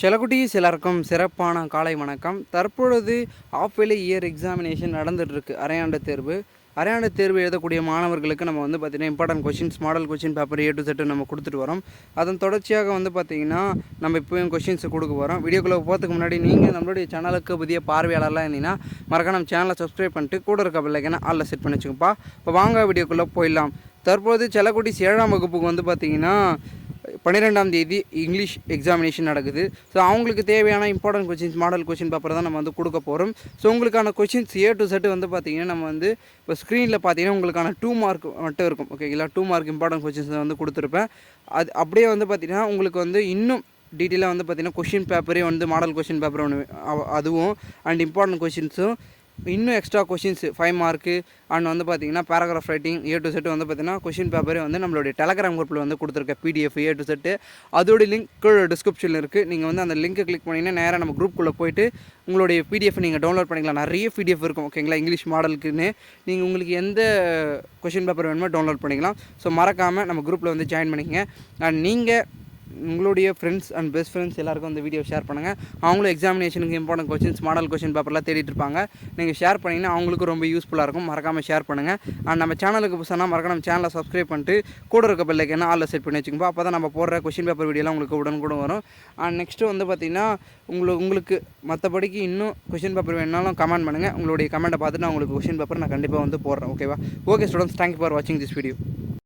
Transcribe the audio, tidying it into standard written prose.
செல்லக்குட்டீஸ் எல்லாருக்கும் சிறப்பான காலை வணக்கம். தற்பொழுது ஆஃப் இயர்லி இயர் எக்ஸாமினேஷன் நடந்துகிட்ருக்கு. அரையாண்டு தேர்வு. அரையாண்டு தேர்வு எழுதக்கூடிய மாணவர்களுக்கு நம்ம பார்த்திங்கன்னா important questions, model question paper A to set நம்ம கொடுத்துட்டு வரோம். அதன் தொடர்ச்சியாக பார்த்திங்கன்னா நம்ம இப்போயும் கொஷின்ஸ் கொடுக்க போகிறோம். வீடியோக்குள்ளே போகிறதுக்கு முன்னாடி நீங்கள் நம்மளுடைய சேனலுக்கு புதிய பார்வையாளர்லாம் இருந்தீங்கன்னா மறக்காம நம்ம சேனலை சப்ஸ்கிரைப் பண்ணிட்டு கூட இருக்க பெல்லைக்கான ஆல்ல செட் பண்ணி வச்சுக்கோப்பா. இப்போ வாங்க வீடியோக்குள்ளே போயிடலாம். தற்போது செல்லக்குட்டீஸ் 7ஆம் வகுப்புக்கு பார்த்திங்கன்னா 12ஆம் தேதி இங்கிலீஷ் எக்ஸாமினேஷன் நடக்குது. ஸோ அவங்களுக்கு தேவையான important questions, model question paper தான் நம்ம கொடுக்க போகிறோம். ஸோ உங்களுக்கான கொஷின்ஸ் ஏ டு செட் பார்த்திங்கன்னா நம்ம இப்போ ஸ்க்ரீனில் பார்த்தீங்கன்னா உங்களுக்கான 2 மார்க் மட்டும் இருக்கும். ஓகேங்களா, 2 மார்க் இம்பார்ட்டன்ட் கொஷின்ஸ் கொடுத்துருப்பேன். அது அப்படியே பார்த்திங்கன்னா உங்களுக்கு இன்னும் டீட்டெயிலாக பார்த்திங்கன்னா கொஷின் பேப்பரே மாடல் கொஷின் பேப்பர் ஒன்று அதுவும் அண்ட் இம்பார்ட்டன்ட் கொஷின்ஸும் இன்னும் எக்ஸ்ட்ரா கொஷின்ஸ் 5 மார்க்கு அண்ட் பார்த்திங்கன்னா paragraph writing A to set பார்த்திங்கன்னா கொஷின் பேப்பரே நம்மளுடைய டெலகிராம் குரூப்பில் கொடுத்துருக்க பிடிஎஃப் ஏ டு செட்டு அதோடைய லிங்க் கீழே டிஸ்கிரிப்ஷனில் இருக்குது. நீங்கள் அந்த லிங்க்கை கிளிக் பண்ணிங்கன்னா நேராக நம்ம குரூப்புக்குள்ளே போய்ட்டு உங்களுடைய பிடிஎஃப் நீங்கள் டவுன்லோட் பண்ணிக்கலாம். நிறைய பிடிஎஃப் இருக்கும். ஓகேங்களா, இங்கிலீஷ் மாடலுக்குன்னு நீங்கள் உங்களுக்கு எந்த கொஷின் பேப்பர் வேணுமோ டவுன்லோட் பண்ணிக்கலாம். ஸோ மறக்காமல் நம்ம குரூப்பில் ஜாயின் பண்ணிக்கங்க. அண்ட் நீங்கள் உங்களுடைய ஃப்ரெண்ட்ஸ் அண்ட் பெஸ்ட் ஃப்ரெண்ட்ஸ் எல்லாருக்கும் இந்த வீடியோ ஷேர் பண்ணுங்கள். அவங்களும் எக்ஸாமினேஷனுக்கு இம்பார்ட்டன்ட் கொஷின்ஸ், மாடல் கொஷின் பேப்பர்லாம் தேடிட்டு இருப்பாங்க. நீங்கள் ஷேர் பண்ணிங்கன்னா அவங்களுக்கும் ரொம்ப யூஸ்ஃபுல்லாக இருக்கும். மறக்காமல் ஷேர் பண்ணுங்கள். அண்ட் நம்ம சேனலுக்கு புதுசாக மறக்காம நம்ம சேனலை சப்ஸ்கிரைப் பண்ணிட்டு கூட இருக்க பெல்லைக்கான ஆல்ல செட் பண்ணி வச்சுக்கோங்க. அப்போ தான் நம்ம போடுற கொஷின் பேப்பர் வீடியோலாம் உங்களுக்கு உடனுக்குடன் வரும். அண்ட் நெக்ஸ்ட்டு பார்த்திங்கன்னா உங்களுக்கு மற்றபடிக்கு இன்னும் கொஷின் பேப்பர் வேணுனாலும் கமெண்ட் பண்ணுங்கள். உங்களுடைய கமெண்ட்டை பார்த்துட்டு நான் உங்களுக்கு கொஷின் பேப்பர் நான் கண்டிப்பாக போடுறேன். ஓகேவா? ஓகே ஸ்டூடெண்ட்ஸ், தேங்க்யூ ஃபார் வாட்சிங் திஸ் வீடியோ.